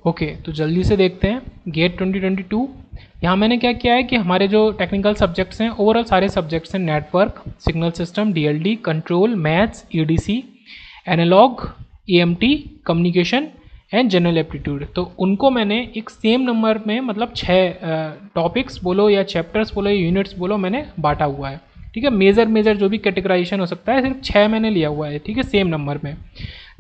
Okay, तो जल्दी से देखते हैं गेट 2022। यहाँ मैंने क्या किया है कि हमारे जो टेक्निकल सब्जेक्ट्स हैं, ओवरऑल सारे सब्जेक्ट्स हैं, network, signal system, DLD, control, maths, EDC, analogue, EMT, communication and general aptitude, तो उनको मैंने एक सेम नंबर में, मतलब 6 टॉपिक्स बोलो या चैप्टर्स बोलो या यूनिट्स बोलो, मैंने बांटा हुआ है। ठीक है, मेजर जो भी कैटेगराइजेशन हो सकता है, सिर्फ 6 मैंने लिया हुआ है। ठीक है, सेम नंबर में।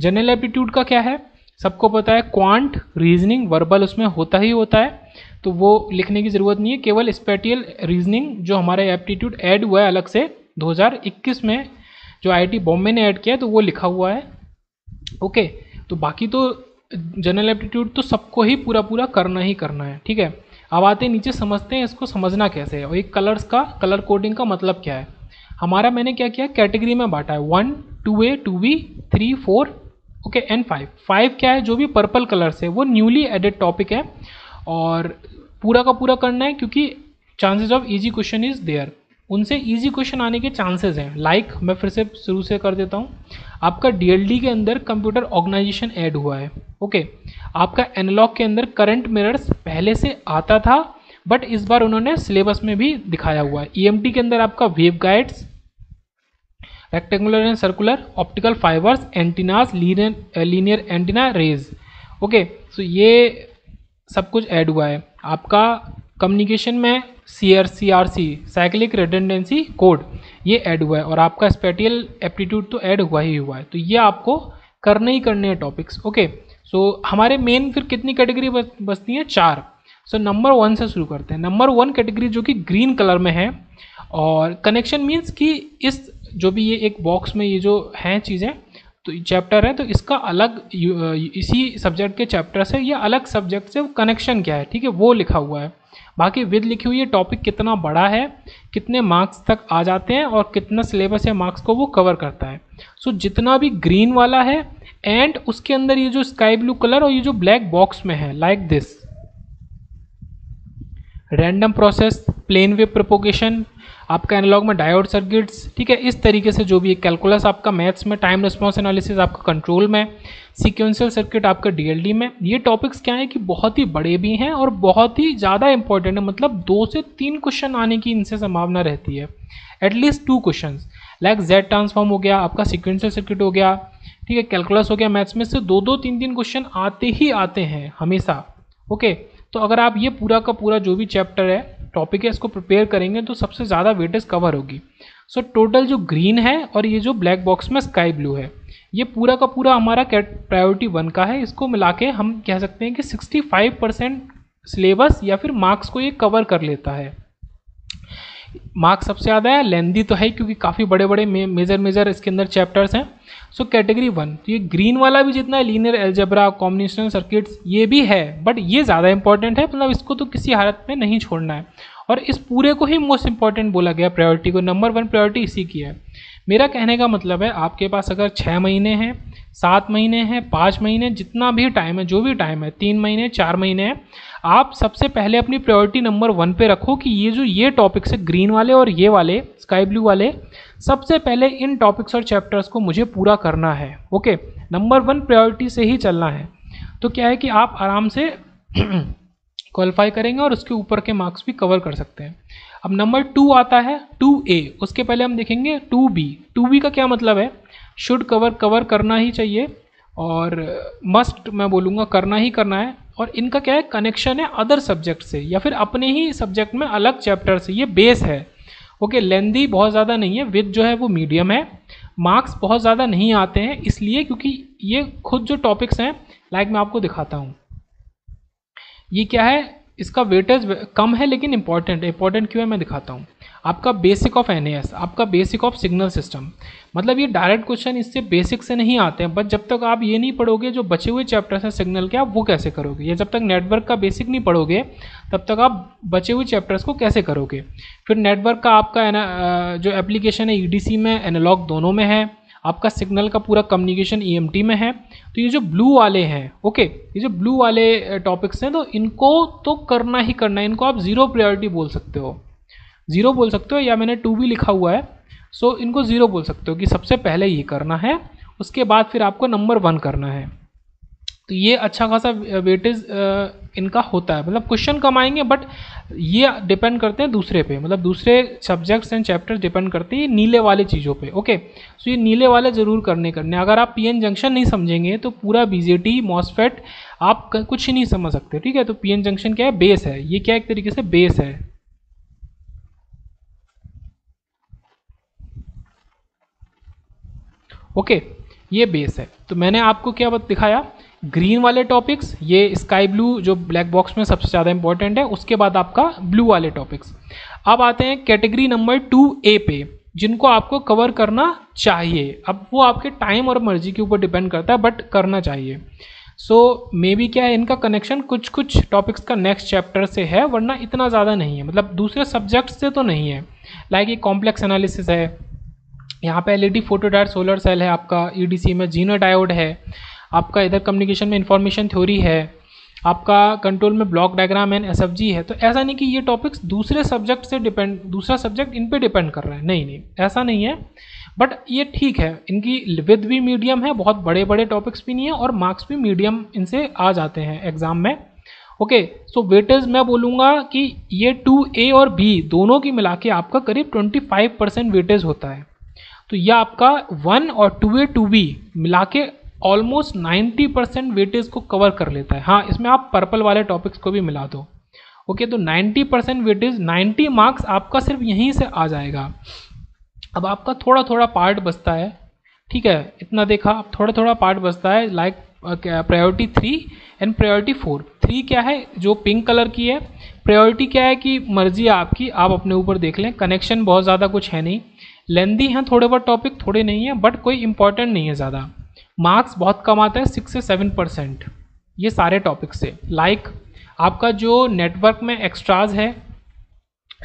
जनरल एप्टीट्यूड का क्या है, सबको पता है, क्वांट, रीजनिंग, वर्बल उसमें होता ही होता है, तो वो लिखने की ज़रूरत नहीं है। केवल स्पेटियल रीजनिंग जो हमारा एप्टीट्यूड ऐड हुआ है अलग से 2021 में, जो आईआईटी बॉम्बे ने ऐड किया है, तो वो लिखा हुआ है। ओके, तो बाकी तो जनरल एप्टीट्यूड तो सबको ही पूरा करना ही करना है। ठीक है, अब आते हैं नीचे, समझते हैं इसको समझना कैसे है और ये कलर्स का, कलर कोडिंग का मतलब क्या है। हमारा मैंने क्या किया, कैटेगरी में बांटा है, 1, 2A, 2B, 3, 4, ओके, एंड 5 क्या है, जो भी पर्पल कलर से, वो न्यूली एडेड टॉपिक है और पूरा का पूरा करना है, क्योंकि chances of easy question is there, उनसे इजी क्वेश्चन आने के चांसेस हैं। लाइक मैं फिर से शुरू से कर देता हूँ, आपका डीएलडी के अंदर कंप्यूटर ऑर्गेनाइजेशन ऐड हुआ है। ओके, आपका एनालॉग के अंदर करंट मिरर्स पहले से आता था, बट इस बार उन्होंने सिलेबस में भी दिखाया हुआ है। ईएमटी के अंदर आपका waveguides, rectangular and circular, optical fibres, antennas, linear antenna rays. Okay, so ये सब कुछ ऐड हुआ है। आपका कम्युनिकेशन में सीआरसी, साइक्लिक रिडंडेंसी कोड, ये ऐड हुआ है, और आपका स्पेटियल एप्टीट्यूड तो ऐड हुआ ही हुआ है। तो ये आपको करने ही करने हैं टॉपिक्स। ओके, सो हमारे मेन फिर कितनी कैटेगरी बचती हैं, 4। सो नंबर 1 से शुरू करते हैं। नंबर 1 कैटेगरी जो कि ग्रीन कलर में है, और कनेक्शन मीन्स कि इस जो भी ये एक बॉक्स में ये जो हैं चीज़ें, तो चैप्टर है, तो इसका अलग इसी सब्जेक्ट के चैप्टर से या अलग सब्जेक्ट से कनेक्शन क्या है, ठीक है, वो लिखा हुआ है। बाकी विद लिखी हुई है, टॉपिक कितना बड़ा है, कितने मार्क्स तक आ जाते हैं, और कितना सिलेबस या मार्क्स को वो कवर करता है। सो जितना भी ग्रीन वाला है, एंड उसके अंदर ये जो स्काई ब्लू कलर और ये जो ब्लैक बॉक्स में है, like this, random process, plane wave propagation, आपका एनालॉग में डायोड सर्किट्स, ठीक है, इस तरीके से जो भी कैलकुलस आपका मैथ्स में, टाइम रिस्पॉन्स एनालिसिस आपका कंट्रोल में, सीक्वेंशियल सर्किट आपका डीएलडी में, ये टॉपिक्स क्या है कि बहुत ही बड़े भी हैं और बहुत ही ज़्यादा इंपॉर्टेंट है, मतलब 2 से 3 क्वेश्चन आने की इनसे संभावना रहती है, at least 2 question, like Z transform हो गया, आपका सीक्वेंशियल सर्किट हो गया, ठीक है, कैलकुलस हो गया, मैथ्स में से 2-2, 3-3 क्वेश्चन आते ही आते हैं हमेशा। ओके, तो अगर आप ये पूरा का पूरा जो भी चैप्टर है, टॉपिक है, इसको प्रिपेयर करेंगे तो सबसे ज़्यादा वेटेज कवर होगी। सो टोटल जो ग्रीन है और ये जो ब्लैक बॉक्स में स्काई ब्लू है, ये पूरा का पूरा हमारा प्रायोरिटी 1 का है। इसको मिला के हम कह सकते हैं कि 65% सिलेबस या फिर मार्क्स को ये कवर कर लेता है। मार्क्स सबसे ज़्यादा है, लेंदी तो है क्योंकि काफ़ी बड़े बड़े मेजर इसके अंदर चैप्टर्स हैं। सो कैटेगरी 1, तो ये ग्रीन वाला भी जितना है, लीनियर अलजेब्रा, कॉम्बिनेशनल सर्किट्स, ये भी है, बट ये ज़्यादा इंपॉर्टेंट है, मतलब इसको तो किसी हालत में नहीं छोड़ना है, और इस पूरे को ही मोस्ट इंपॉर्टेंट बोला गया, प्रायोरिटी को, नंबर 1 प्रायोरिटी इसी की है। मेरा कहने का मतलब है, आपके पास अगर 6 महीने हैं, 7 महीने हैं, 5 महीने, जितना भी टाइम है, जो भी टाइम है, 3 महीने, 4 महीने हैं, आप सबसे पहले अपनी प्रायोरिटी नंबर 1 पे रखो कि ये टॉपिक्स है, ग्रीन वाले और ये वाले स्काई ब्लू वाले, सबसे पहले इन टॉपिक्स और चैप्टर्स को मुझे पूरा करना है। ओके, नंबर 1 प्रायोरिटी से ही चलना है, तो क्या है कि आप आराम से क्वालिफाई करेंगे और उसके ऊपर के मार्क्स भी कवर कर सकते हैं। अब नंबर 2 आता है, 2A, उसके पहले हम देखेंगे 2B। 2B का क्या मतलब है, शुड कवर करना ही चाहिए, और मस्ट मैं बोलूँगा करना ही करना है, और इनका क्या है, कनेक्शन है अदर सब्जेक्ट से या फिर अपने ही सब्जेक्ट में अलग चैप्टर से, ये बेस है। ओके, लेंदी बहुत ज़्यादा नहीं है, विद जो है वो मीडियम है, मार्क्स बहुत ज़्यादा नहीं आते हैं इसलिए क्योंकि ये खुद जो टॉपिक्स हैं, लाइक मैं आपको दिखाता हूँ, ये क्या है, इसका वेटेज कम है लेकिन इंपॉर्टेंट क्यों है मैं दिखाता हूँ। आपका बेसिक ऑफ एनएएस, आपका बेसिक ऑफ सिग्नल सिस्टम, मतलब ये डायरेक्ट क्वेश्चन इससे बेसिक से नहीं आते हैं, बट जब तक आप ये नहीं पढ़ोगे जो बचे हुए चैप्टर्स हैं सिग्नल के, आप वो कैसे करोगे, या जब तक नेटवर्क का बेसिक नहीं पढ़ोगे तब तक आप बचे हुए चैप्टर्स को कैसे करोगे। फिर नेटवर्क का आपका जो एप्लीकेशन है ईडीसी में, एनालॉग दोनों में है, आपका सिग्नल का पूरा कम्युनिकेशन ईएमटी में है। तो ये जो ब्लू वाले हैं, ओके, ये जो ब्लू वाले टॉपिक्स हैं, तो इनको तो करना ही करना है, इनको आप 0 प्रायोरिटी बोल सकते हो, 0 बोल सकते हो, या मैंने 2 भी लिखा हुआ है, सो इनको 0 बोल सकते हो कि सबसे पहले ये करना है, उसके बाद फिर आपको नंबर 1 करना है। तो ये अच्छा खासा वेटेज इनका होता है, मतलब क्वेश्चन कम आएंगे, बट ये डिपेंड करते हैं दूसरे पे, मतलब दूसरे सब्जेक्ट्स एंड चैप्टर्स डिपेंड करते हैं नीले वाले चीज़ों पे। ओके, सो ये नीले वाले ज़रूर करने। अगर आप पीएन जंक्शन नहीं समझेंगे तो पूरा बीजेटी मॉसफेट आप कुछ ही नहीं समझ सकते। ठीक है, तो पीएन जंक्शन क्या है, बेस है, ये क्या एक तरीके से बेस है। ओके, ये बेस है। तो मैंने आपको क्या दिखाया, ग्रीन वाले टॉपिक्स, ये स्काई ब्लू जो ब्लैक बॉक्स में सबसे ज़्यादा इंपॉर्टेंट है, उसके बाद आपका ब्लू वाले टॉपिक्स। अब आते हैं कैटेगरी नंबर 2A पे, जिनको आपको कवर करना चाहिए। अब वो आपके टाइम और मर्जी के ऊपर डिपेंड करता है, बट करना चाहिए। सो मे बी क्या है, इनका कनेक्शन कुछ कुछ टॉपिक्स का नेक्स्ट चैप्टर से है, वरना इतना ज़्यादा नहीं है, मतलब दूसरे सब्जेक्ट से तो नहीं है। लाइक ये कॉम्प्लेक्स एनालिसिस है, यहाँ पे LED photo diode solar cell है, आपका ईडीसी में जीनर डायोड है, आपका इधर कम्युनिकेशन में इंफॉर्मेशन थ्योरी है, आपका कंट्रोल में ब्लॉक डायग्राम एंड एसएफजी है। तो ऐसा नहीं कि ये टॉपिक्स दूसरे सब्जेक्ट से डिपेंड, दूसरा सब्जेक्ट इन पे डिपेंड कर रहा है, नहीं नहीं ऐसा नहीं है। बट ये ठीक है, इनकी विद भी मीडियम है, बहुत बड़े बड़े टॉपिक्स भी नहीं है, और मार्क्स भी मीडियम इनसे आ जाते हैं एग्जाम में। ओके, सो वेटेज मैं बोलूँगा कि ये 2A और B दोनों की मिला के आपका करीब 25% वेटेज होता है। तो यह आपका 1 और 2A 2B मिला के ऑलमोस्ट 90% वेटेज को कवर कर लेता है। हाँ, इसमें आप पर्पल वाले टॉपिक्स को भी मिला दो। ओके, तो 90% वेटेज, 90 मार्क्स आपका सिर्फ यहीं से आ जाएगा। अब आपका थोड़ा थोड़ा पार्ट बचता है, ठीक है, इतना देखा, अब थोड़ा थोड़ा पार्ट बचता है, लाइक प्रायोरिटी 3 एंड प्रायोरिटी 4। 3 क्या है, जो पिंक कलर की है। प्रायोरिटी क्या है कि मर्जी है आपकी, आप अपने ऊपर देख लें, कनेक्शन बहुत ज़्यादा कुछ है नहीं, लेंदी हैं थोड़े बहुत टॉपिक, थोड़े नहीं है, बट कोई इंपॉर्टेंट नहीं है ज़्यादा। मार्क्स बहुत कम आता है, 6 से 7% ये सारे टॉपिक से। लाइक आपका जो नेटवर्क में एक्स्ट्राज है,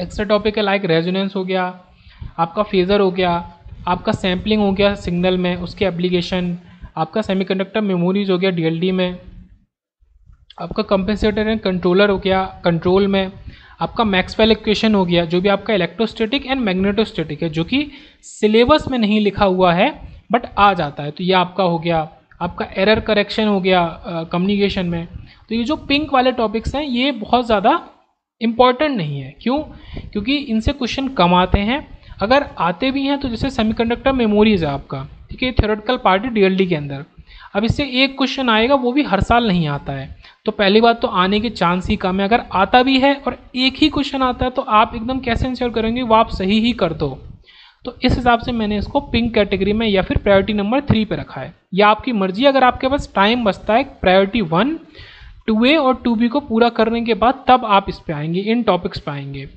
एक्स्ट्रा टॉपिक है, लाइक रेजोनेंस हो गया, आपका फेज़र हो गया, आपका सैम्पलिंग हो गया सिग्नल में, उसके एप्लीकेशन, आपका सेमीकंडक्टर मेमोरीज हो गया डीएलडी में, आपका कंपेंसेटर एंड कंट्रोलर हो गया कंट्रोल में, आपका मैक्सवेल इक्वेशन हो गया, जो भी आपका इलेक्ट्रोस्टैटिक एंड मैग्नेटोस्टैटिक है, जो कि सिलेबस में नहीं लिखा हुआ है बट आ जाता है। तो ये आपका हो गया, आपका एरर करेक्शन हो गया कम्युनिकेशन में। तो ये जो पिंक वाले टॉपिक्स हैं ये बहुत ज़्यादा इम्पॉर्टेंट नहीं है। क्यों? क्योंकि इनसे क्वेश्चन कम आते हैं, अगर आते भी हैं तो जैसे सेमीकंडक्टर मेमोरीज है आपका, ठीक है, थ्योरेटिकल पार्ट है डीएलडी के अंदर। अब इससे एक क्वेश्चन आएगा, वो भी हर साल नहीं आता है, तो पहली बात तो आने के चांस ही कम है। अगर आता भी है और एक ही क्वेश्चन आता है तो आप एकदम कैसे इंश्योर करेंगे वो आप सही ही कर दो। तो इस हिसाब से मैंने इसको पिंक कैटेगरी में या फिर प्रायोरिटी नंबर 3 पे रखा है, या आपकी मर्जी। अगर आपके पास टाइम बचता है प्रायोरिटी 1, 2A और 2B को पूरा करने के बाद, तब आप इस पे आएंगे, इन टॉपिक्स पे आएंगे।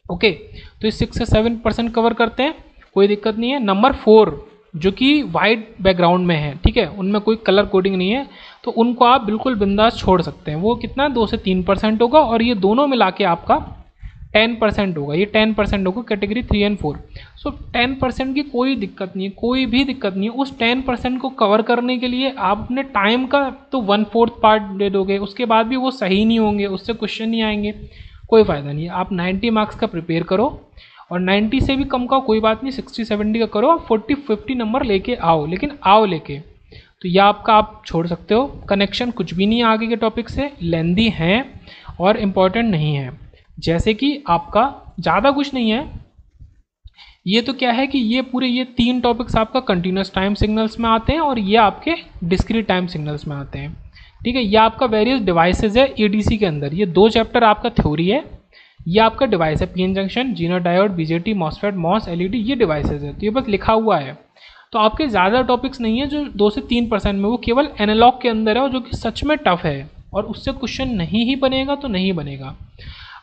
ओके, तो इस 6 से 7% कवर करते हैं, कोई दिक्कत नहीं है। नंबर 4 जो कि वाइट बैकग्राउंड में है, ठीक है, उनमें कोई कलर कोडिंग नहीं है, तो उनको आप बिल्कुल बिंदास छोड़ सकते हैं। वो कितना 2 से 3% होगा, और ये दोनों मिला के आपका 10% होगा, ये 10% होगा कैटेगरी 3 एंड 4। सो 10% की कोई दिक्कत नहीं है, कोई भी दिक्कत नहीं है। उस 10% को कवर करने के लिए आप अपने टाइम का तो 1/4 पार्ट दे दोगे, उसके बाद भी वो सही नहीं होंगे, उससे क्वेश्चन नहीं आएंगे, कोई फ़ायदा नहीं है। आप 90 मार्क्स का प्रिपेयर करो, और 90 से भी कम का कोई बात नहीं, 60-70 का करो, आप 40-50 नंबर लेके आओ, लेकिन आओ लेके। तो यह आपका आप छोड़ सकते हो, कनेक्शन कुछ भी नहीं है आगे के टॉपिक से, लेंदी हैं और इम्पॉर्टेंट नहीं है। जैसे कि आपका ज़्यादा कुछ नहीं है, ये तो क्या है कि ये पूरे ये 3 टॉपिक्स आपका कंटिन्यूस टाइम सिग्नल्स में आते हैं, और ये आपके डिस्क्रीट टाइम सिग्नल्स में आते हैं, ठीक है। ये आपका वेरियस डिवाइसेज है ईडीसी के अंदर, ये 2 चैप्टर आपका थ्योरी है, ये आपका डिवाइस है, PN junction, Zener diode, BJT, MOSFET, MOS, LED, ये डिवाइसेज है। तो ये बस लिखा हुआ है, तो आपके ज़्यादा टॉपिक्स नहीं है जो 2 से 3% में, वो केवल एनालॉग के अंदर है, और जो कि सच में टफ है, और उससे क्वेश्चन नहीं ही बनेगा तो नहीं बनेगा।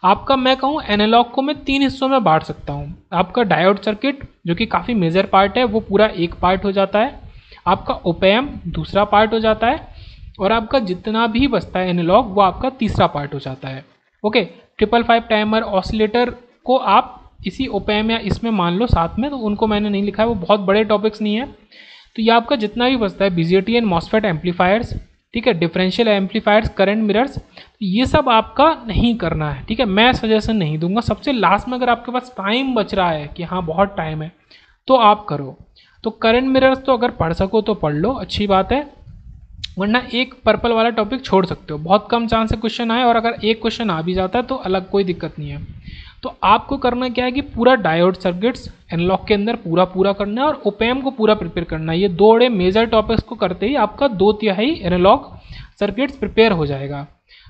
आपका मैं कहूँ एनालॉग को मैं 3 हिस्सों में बांट सकता हूँ। आपका डायोड सर्किट जो कि काफ़ी मेजर पार्ट है, वो पूरा एक पार्ट हो जाता है, आपका ओपैम दूसरा पार्ट हो जाता है, और आपका जितना भी बचता है एनालॉग वो आपका तीसरा पार्ट हो जाता है। ओके, 555 टाइमर, ऑसिलेटर को आप इसी ओपैम या इसमें मान लो साथ में, तो उनको मैंने नहीं लिखा है, वो बहुत बड़े टॉपिक्स नहीं है। तो ये आपका जितना भी बचता है, बीजेटी एंड मॉसफेट एम्पलीफायर्स, ठीक है, डिफरेंशियल एम्पलीफायर्स, करंट मिरर्स, ये सब आपका नहीं करना है, ठीक है। मैं सजेशन नहीं दूंगा, सबसे लास्ट में अगर आपके पास टाइम बच रहा है कि हाँ बहुत टाइम है तो आप करो। तो करंट मिरर्स तो अगर पढ़ सको तो पढ़ लो, अच्छी बात है। वरना एक पर्पल वाला टॉपिक छोड़ सकते हो, बहुत कम चांस है क्वेश्चन आए, और अगर एक क्वेश्चन आ भी जाता है तो अलग कोई दिक्कत नहीं है। तो आपको करना क्या है कि पूरा डायोड सर्किट्स एनालॉग के अंदर पूरा करना है और ओपैम को पूरा प्रिपेयर करना है। ये दो बड़े मेजर टॉपिक्स को करते ही आपका 2/3 एनालॉग सर्किट्स प्रिपेयर हो जाएगा।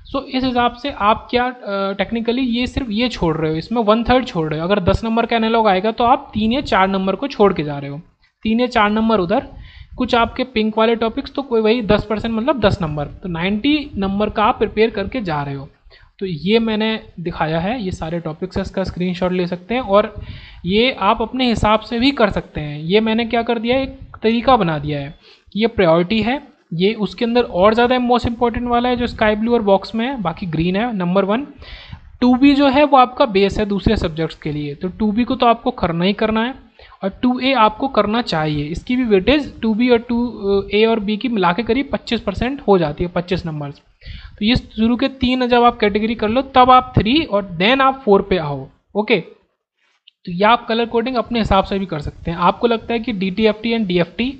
सो इस हिसाब से आप क्या टेक्निकली ये सिर्फ ये छोड़ रहे हो, इसमें 1/3 छोड़ रहे हो। अगर 10 नंबर का एनालॉग आएगा तो आप 3 या 4 नंबर को छोड़ के जा रहे हो, 3 या 4 नंबर उधर, कुछ आपके पिंक वाले टॉपिक्स तो कोई वही 10% मतलब 10 नंबर, तो 90 नंबर का आप प्रिपेयर करके जा रहे हो। तो ये मैंने दिखाया है, ये सारे टॉपिक्स इसका स्क्रीनशॉट ले सकते हैं और ये आप अपने हिसाब से भी कर सकते हैं। ये मैंने क्या कर दिया है, एक तरीका बना दिया है कि ये प्रायोरिटी है, ये उसके अंदर और ज़्यादा मोस्ट इंपॉर्टेंट वाला है जो स्काई ब्लू और बॉक्स में है, बाकी ग्रीन है नंबर 1। 2B जो है वो आपका बेस है दूसरे सब्जेक्ट्स के लिए, तो 2B को तो आपको करना ही करना है और 2A आपको करना चाहिए। इसकी भी वेटेज 2B और 2A और B की मिला के करीब 25% हो जाती है, 25 नंबर्स। तो ये शुरू के 3 जब आप कैटेगरी कर लो तब आप 3 और देन आप 4 पे आओ। ओके, तो ये आप कलर कोडिंग अपने हिसाब से भी कर सकते हैं। आपको लगता है कि DTFT and DFT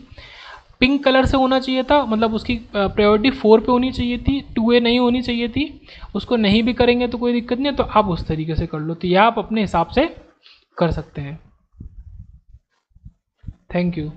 pink colour से होना चाहिए था, मतलब उसकी प्रायोरिटी 4 पे होनी चाहिए थी, 2A नहीं होनी चाहिए थी, उसको नहीं भी करेंगे तो कोई दिक्कत नहीं है, तो आप उस तरीके से कर लो। तो यह आप अपने हिसाब से कर सकते हैं। Thank you.